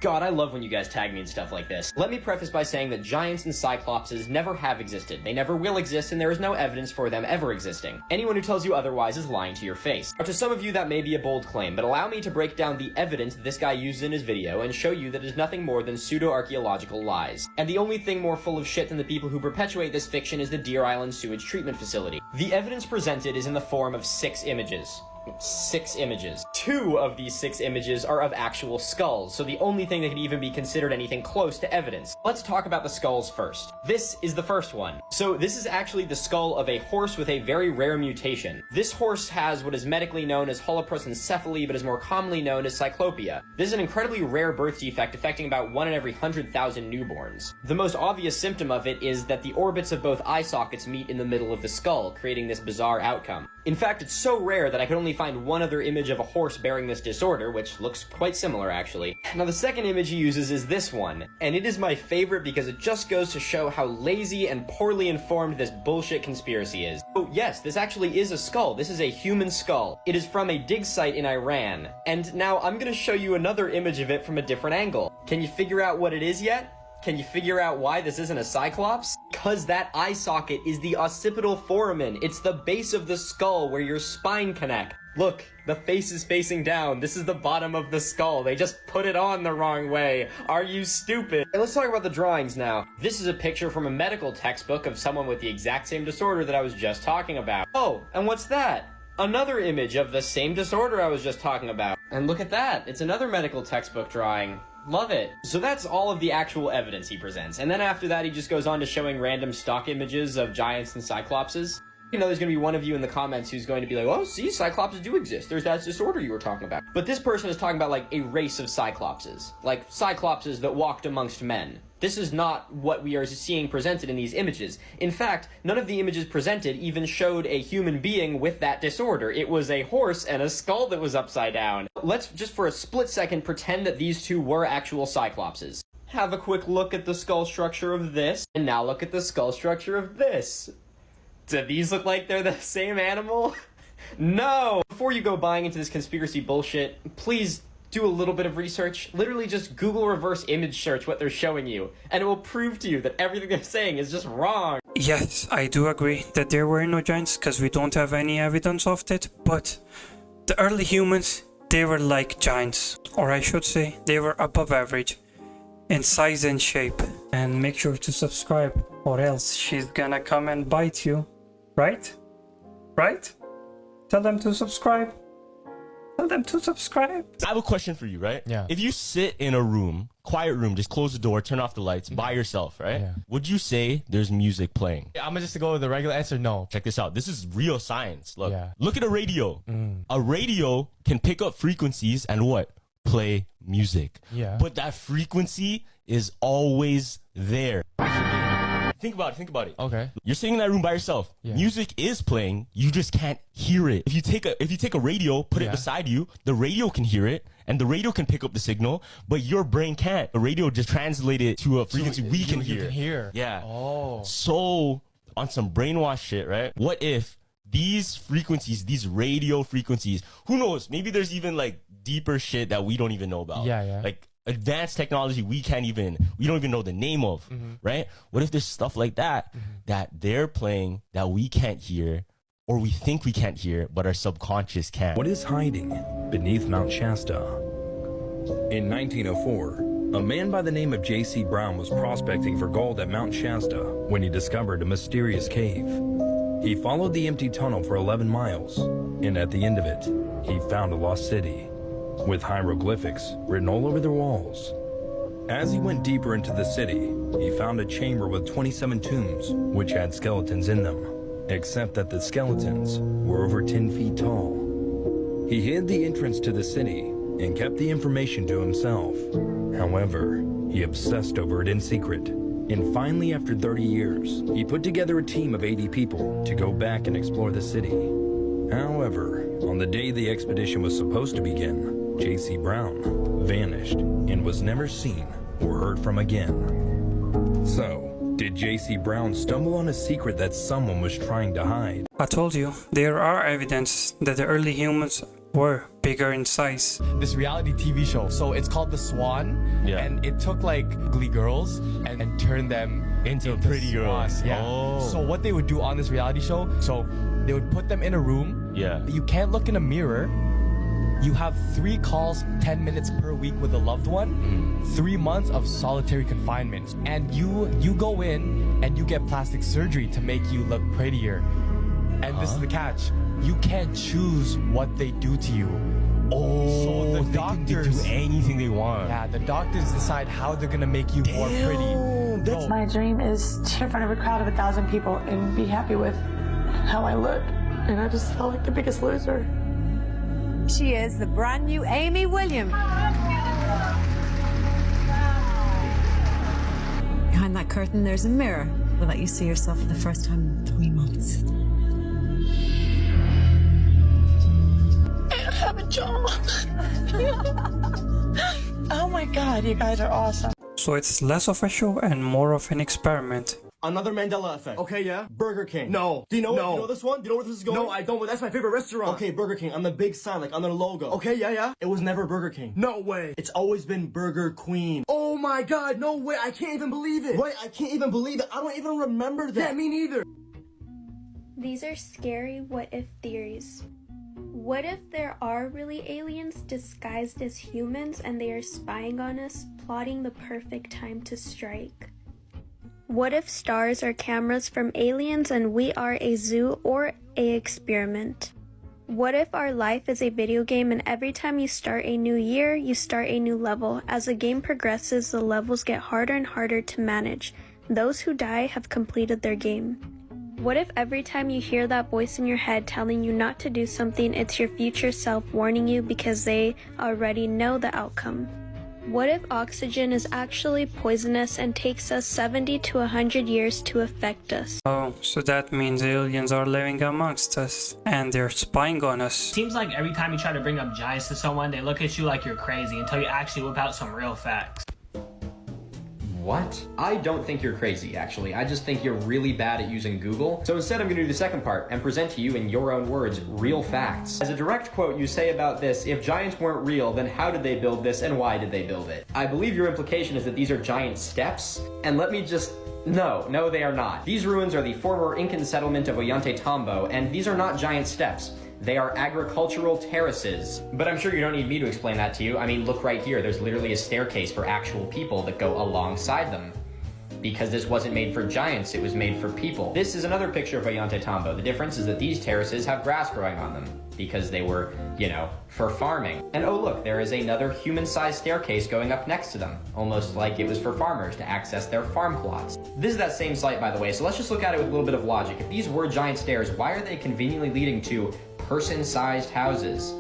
God, I love when you guys tag me and stuff like this. Let me preface by saying that giants and cyclopses never have existed. They never will exist, and there is no evidence for them ever existing. Anyone who tells you otherwise is lying to your face. Now, to some of you, that may be a bold claim, but allow me to break down the evidence this guy uses in his video and show you that it is nothing more than pseudo-archaeological lies. And the only thing more full of shit than the people who perpetuate this fiction is the Deer Island Sewage Treatment Facility. The evidence presented is in the form of 6 images. 6 images. 2 of these 6 images are of actual skulls, so the only thing that could even be considered anything close to evidence. Let's talk about the skulls first. This is the first one. So this is actually the skull of a horse with a very rare mutation. This horse has what is medically known as holoprosencephaly, but is more commonly known as cyclopia. This is an incredibly rare birth defect affecting about 1 in every 100,000 newborns. The most obvious symptom of it is that the orbits of both eye sockets meet in the middle of the skull, creating this bizarre outcome. In fact, it's so rare that I could only find one other image of a horse bearing this disorder, which looks quite similar actually. Now the second image he uses is this one, and it is my favorite because it just goes to show how lazy and poorly informed this bullshit conspiracy is. Oh yes, this actually is a skull. This is a human skull. It is from a dig site in Iran. And now I'm gonna show you another image of it from a different angle. Can you figure out what it is yet? Can you figure out why this isn't a cyclops? Because that eye socket is the occipital foramen. It's the base of the skull where your spine connects. Look, the face is facing down. This is the bottom of the skull. They just put it on the wrong way. Are you stupid? Hey, let's talk about the drawings now. This is a picture from a medical textbook of someone with the exact same disorder that I was just talking about. Oh, and what's that? Another image of the same disorder I was just talking about. And look at that. It's another medical textbook drawing. Love it. So that's all of the actual evidence he presents. And then after that, he just goes on to showing random stock images of giants and cyclopses. You know, there's going to be one of you in the comments who's going to be like, oh, see, cyclopses do exist. There's that disorder you were talking about. But this person is talking about, like, a race of cyclopses. Like, cyclopses that walked amongst men. This is not what we are seeing presented in these images. In fact, none of the images presented even showed a human being with that disorder. It was a horse and a skull that was upside down. Let's just for a split second pretend that these two were actual cyclopses. Have a quick look at the skull structure of this, and now look at the skull structure of this. Do these look like they're the same animal? No! Before you go buying into this conspiracy bullshit, please do a little bit of research. Literally just Google reverse image search what they're showing you, and it will prove to you that everything they're saying is just wrong. Yes, I do agree that there were no giants because we don't have any evidence of it, but the early humans, they were like giants, or I should say, they were above average in size and shape. And make sure to subscribe, or else she's gonna come and bite you. Right? Right? Tell them to subscribe. Tell them to subscribe. I have a question for you, right? Yeah. If you sit in a room, quiet room, just close the door, turn off the lights, by yourself, right? Yeah. Would you say there's music playing? I'm gonna just go with the regular answer, no. Check this out. This is real science. Look, Yeah. look at a radio. A radio can pick up frequencies and what? Play music. Yeah. But that frequency is always there. Think about it. Think about it. Okay. You're sitting in that room by yourself. Yeah. Music is playing. You just can't hear it. If you take a radio, put it Yeah. beside you, the radio can hear it, and the radio can pick up the signal, but your brain can't. The radio just translate it to a frequency we can hear. You can hear. Yeah. Oh. So on some brainwash shit, right? What if these frequencies, these radio frequencies, who knows? Maybe there's even like deeper shit that we don't even know about. Yeah, yeah. Like advanced technology we don't even know the name of, right? What if there's stuff like that that they're playing that we can't hear, or we think we can't hear, but our subconscious can? What is hiding beneath Mount Shasta? In 1904, a man by the name of J.C. Brown was prospecting for gold at Mount Shasta when he discovered a mysterious cave. He followed the empty tunnel for 11 miles, and at the end of it, he found a lost city with hieroglyphics written all over the walls. As he went deeper into the city, he found a chamber with 27 tombs, which had skeletons in them, except that the skeletons were over 10 feet tall. He hid the entrance to the city and kept the information to himself. However, he obsessed over it in secret. And finally, after 30 years, he put together a team of 80 people to go back and explore the city. However, on the day the expedition was supposed to begin, J.C. Brown vanished and was never seen or heard from again. So, did J.C. Brown stumble on a secret that someone was trying to hide? I told you, there are evidence that the early humans were bigger in size. This reality TV show. So it's called The Swan. Yeah. And it took like ugly girls and turned them Into pretty girls. Yeah. Oh. So what they would do on this reality show, so they would put them in a room. Yeah. You can't look in a mirror. You have 3 calls, 10 minutes per week with a loved one, 3 months of solitary confinement. And you go in and you get plastic surgery to make you look prettier. And this is the catch. You can't choose what they do to you. Oh, So the they can do doctors- anything they want. Yeah, the doctors decide how they're gonna make you more pretty. That's My dream is to stand in front of a crowd of 1,000 people and be happy with how I look. And I just felt like the biggest loser. She is the brand new Amy Williams. Behind that curtain, there's a mirror. Will let you see yourself for the first time in 3 months. I have a job. Oh my God, you guys are awesome. So it's less of a show and more of an experiment. Another Mandela effect. Okay, yeah. Burger King. No. Do you know No. it? You know this one? Do you know where this is going? No, I don't, but that's my favorite restaurant. Okay, Burger King. On the big sign, like on their logo. Okay, yeah. It was never Burger King. No way. It's always been Burger Queen. Oh my God, no way. I can't even believe it. Right, I can't even believe it. I don't even remember that. Yeah, me neither. These are scary what-if theories. What if there are really aliens disguised as humans and they are spying on us, plotting the perfect time to strike? What if stars are cameras from aliens and we are a zoo or a experiment? What if our life is a video game and every time you start a new year, you start a new level? As the game progresses, the levels get harder and harder to manage. Those who die have completed their game. What if every time you hear that voice in your head telling you not to do something, it's your future self warning you because they already know the outcome? What if oxygen is actually poisonous and takes us 70 to 100 years to affect us? Oh, so that means aliens are living amongst us and they're spying on us. Seems like every time you try to bring up giants to someone, they look at you like you're crazy until you actually whip out some real facts. What? I don't think you're crazy, actually. I just think you're really bad at using Google. So instead, I'm going to do the second part and present to you in your own words, real facts. As a direct quote, you say about this, if giants weren't real, then how did they build this and why did they build it? I believe your implication is that these are giant steps, and let me just... No, they are not. These ruins are the former Incan settlement of Ollantaytambo, and these are not giant steps. They are agricultural terraces. But I'm sure you don't need me to explain that to you. I mean, look right here. There's literally a staircase for actual people that go alongside them. Because this wasn't made for giants, it was made for people. This is another picture of Ollantaytambo. The difference is that these terraces have grass growing on them because they were, for farming. And oh look, there is another human-sized staircase going up next to them, almost like it was for farmers to access their farm plots. This is that same site, by the way, so let's just look at it with a little bit of logic. If these were giant stairs, why are they conveniently leading to person-sized houses?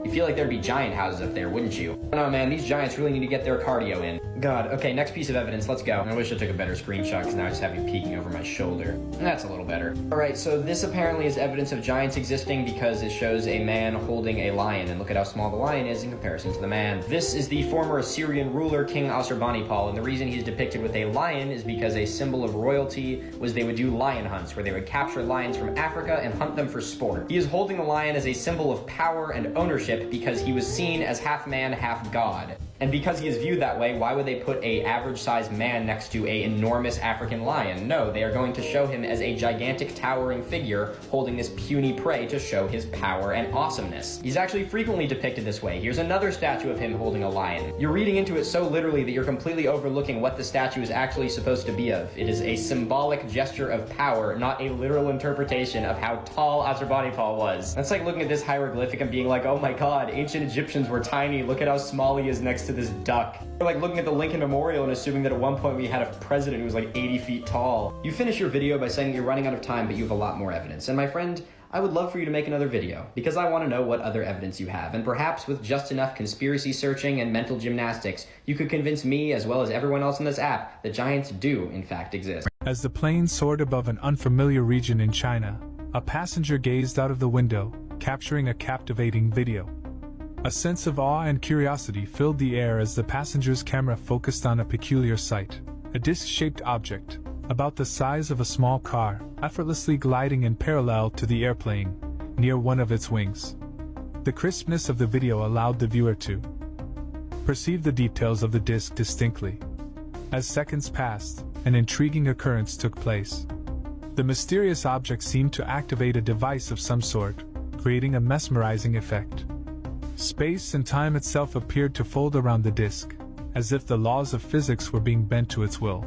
You feel like there'd be giant houses up there, wouldn't you? Oh man, these giants really need to get their cardio in. God, okay, next piece of evidence, let's go. I wish I took a better screenshot because now I just have you peeking over my shoulder. That's a little better. Alright, so this apparently is evidence of giants existing because it shows a man holding a lion, and look at how small the lion is in comparison to the man. This is the former Assyrian ruler, King Ashurbanipal, and the reason he's depicted with a lion is because a symbol of royalty was they would do lion hunts, where they would capture lions from Africa and hunt them for sport. He is holding the lion as a symbol of power and ownership because he was seen as half man, half god. And because he is viewed that way, why would they put a average-sized man next to a enormous African lion? No, they are going to show him as a gigantic towering figure holding this puny prey to show his power and awesomeness. He's actually frequently depicted this way. Here's another statue of him holding a lion. You're reading into it so literally that you're completely overlooking what the statue is actually supposed to be of. It is a symbolic gesture of power, not a literal interpretation of how tall Ashurbanipal was. That's like looking at this hieroglyphic and being like, oh my god, ancient Egyptians were tiny, look at how small he is next to this duck. Or like looking at the Lincoln Memorial and assuming that at one point we had a president who was like 80 feet tall. You finish your video by saying you're running out of time, but you have a lot more evidence. And my friend, I would love for you to make another video, because I want to know what other evidence you have, and perhaps with just enough conspiracy searching and mental gymnastics, you could convince me, as well as everyone else in this app, that giants do, in fact, exist. As the plane soared above an unfamiliar region in China, a passenger gazed out of the window, capturing a captivating video. A sense of awe and curiosity filled the air as the passenger's camera focused on a peculiar sight. A disc-shaped object, about the size of a small car, effortlessly gliding in parallel to the airplane, near one of its wings. The crispness of the video allowed the viewer to perceive the details of the disc distinctly. As seconds passed, an intriguing occurrence took place. The mysterious object seemed to activate a device of some sort, creating a mesmerizing effect. Space and time itself appeared to fold around the disc, as if the laws of physics were being bent to its will.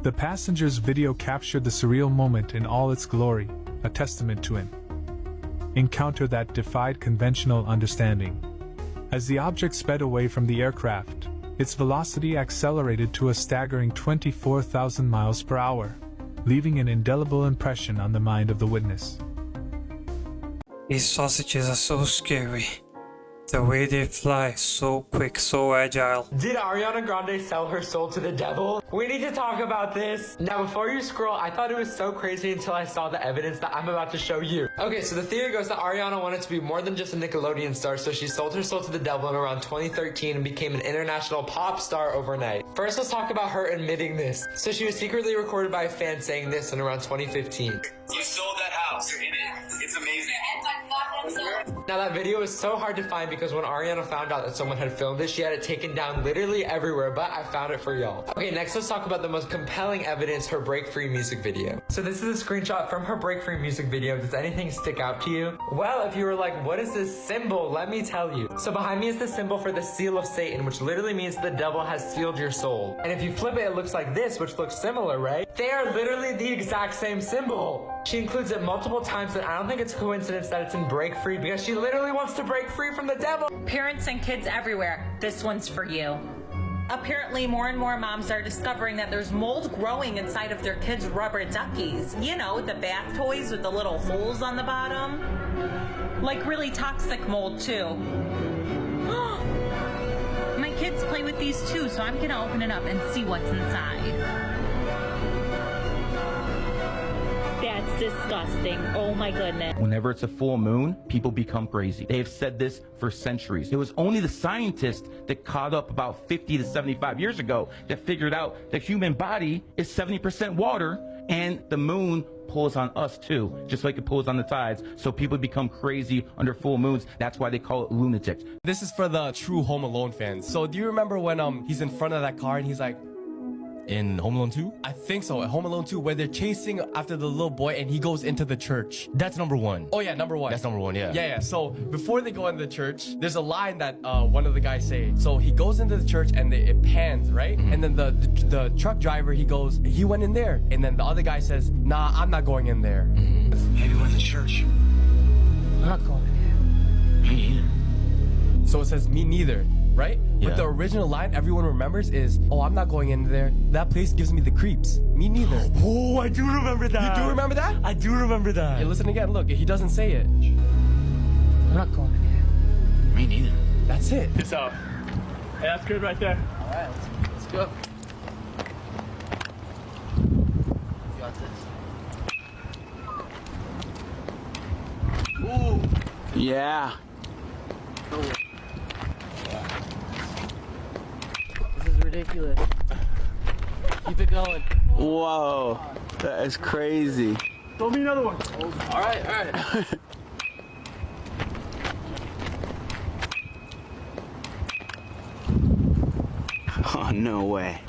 The passenger's video captured the surreal moment in all its glory, a testament to an encounter that defied conventional understanding. As the object sped away from the aircraft, its velocity accelerated to a staggering 24,000 miles per hour, leaving an indelible impression on the mind of the witness. These sausages are so scary. The way they fly, so quick, so agile. Did Ariana Grande sell her soul to the devil? We need to talk about this. Now, before you scroll, I thought it was so crazy until I saw the evidence that I'm about to show you. Okay, so the theory goes that Ariana wanted to be more than just a Nickelodeon star, so she sold her soul to the devil in around 2013 and became an international pop star overnight. First, let's talk about her admitting this. So she was secretly recorded by a fan saying this in around 2015. You sold that house. You're in it. It's amazing. Now that video is so hard to find because when Ariana found out that someone had filmed it, she had it taken down literally everywhere, but I found it for y'all. Okay, next let's talk about the most compelling evidence, her Break Free music video. So this is a screenshot from her Break Free music video. Does anything stick out to you? Well, if you were like, what is this symbol? Let me tell you. So behind me is the symbol for the seal of Satan, which literally means the devil has sealed your soul. And if you flip it, it looks like this, which looks similar, right? They are literally the exact same symbol. She includes it multiple times, and I don't think it's a coincidence that it's in Break Free because she literally wants to break free from the devil. Parents and kids everywhere, this one's for you. Apparently, more and more moms are discovering that there's mold growing inside of their kids' rubber duckies. You know, the bath toys with the little holes on the bottom. Like really toxic mold, too. My kids play with these too, so I'm gonna open it up and see what's inside. That's disgusting. Oh my goodness. Whenever it's a full moon, people become crazy. They have said this for centuries. It was only the scientists that caught up about 50 to 75 years ago that figured out the human body is 70% water and the moon pulls on us too, just like it pulls on the tides. So people become crazy under full moons. That's why they call it lunatics. This is for the true Home Alone fans. So do you remember when he's in front of that car and he's like, in Home Alone 2? I think so, at Home Alone 2, where they're chasing after the little boy and he goes into the church. That's number one. Oh yeah, number one. That's number one, yeah. Yeah. So before they go into the church, there's a line that one of the guys say. So he goes into the church and it pans, right? Mm-hmm. And then the truck driver, he goes, he went in there. And then the other guy says, nah, I'm not going in there. Mm-hmm. Maybe we're in the church. I'm not going in there. Me either. So it says, me neither. Right? Yeah. But the original line everyone remembers is, oh, I'm not going in there. That place gives me the creeps. Me neither. Oh, I do remember that. You do remember that? I do remember that. Hey, listen again. Look, he doesn't say it. I'm not going in there. Me neither. That's it. It's out. Hey, that's good right there. All right, let's go. You got this. Ooh. Yeah. This is ridiculous. Keep it going. Whoa, that is crazy. Throw me another one. All right. Oh, no way.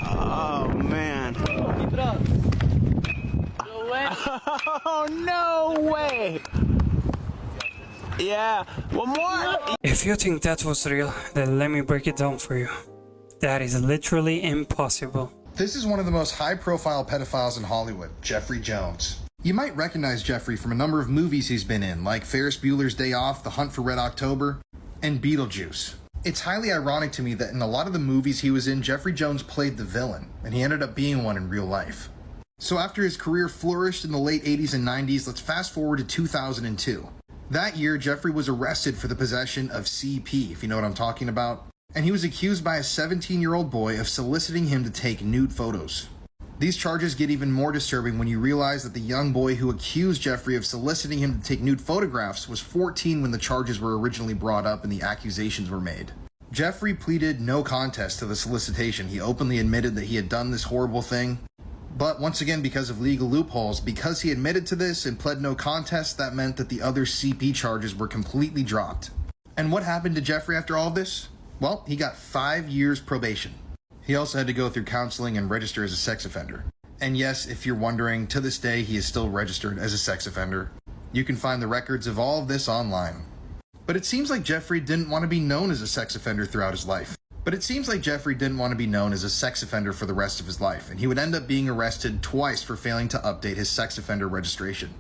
Oh, man. Keep it up. No way. Oh, no way. Yeah, one more. If you think that was real, then let me break it down for you. That is literally impossible. This is one of the most high-profile pedophiles in Hollywood, Jeffrey Jones. You might recognize Jeffrey from a number of movies he's been in, like Ferris Bueller's Day Off, The Hunt for Red October, and Beetlejuice. It's highly ironic to me that in a lot of the movies he was in, Jeffrey Jones played the villain, and he ended up being one in real life. So after his career flourished in the late 80s and 90s, let's fast forward to 2002. That year, Jeffrey was arrested for the possession of CP, if you know what I'm talking about, and he was accused by a 17-year-old boy of soliciting him to take nude photos. These charges get even more disturbing when you realize that the young boy who accused Jeffrey of soliciting him to take nude photographs was 14 when the charges were originally brought up and the accusations were made. Jeffrey pleaded no contest to the solicitation. He openly admitted that he had done this horrible thing, But once again, because of legal loopholes, because he admitted to this and pled no contest, that meant that the other CP charges were completely dropped. And what happened to Jeffrey after all this? Well, he got 5 years probation. He also had to go through counseling and register as a sex offender. And yes, if you're wondering, to this day he is still registered as a sex offender. You can find the records of all of this online. But it seems like Jeffrey didn't want to be known as a sex offender throughout his life. for the rest of his life, and he would end up being arrested twice for failing to update his sex offender registration.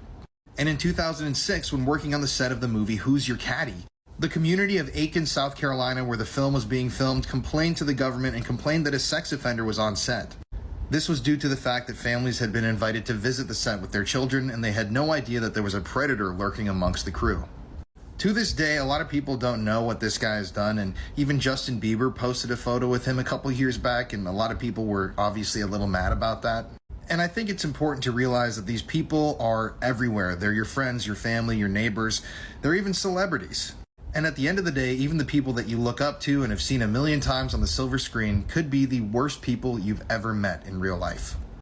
And in 2006, when working on the set of the movie Who's Your Caddy?, the community of Aiken, South Carolina, where the film was being filmed, complained to the government and complained that a sex offender was on set. This was due to the fact that families had been invited to visit the set with their children, and they had no idea that there was a predator lurking amongst the crew. To this day, a lot of people don't know what this guy has done, and even Justin Bieber posted a photo with him a couple years back, and a lot of people were obviously a little mad about that. And I think it's important to realize that these people are everywhere. They're your friends, your family, your neighbors. They're even celebrities. And at the end of the day, even the people that you look up to and have seen a million times on the silver screen could be the worst people you've ever met in real life.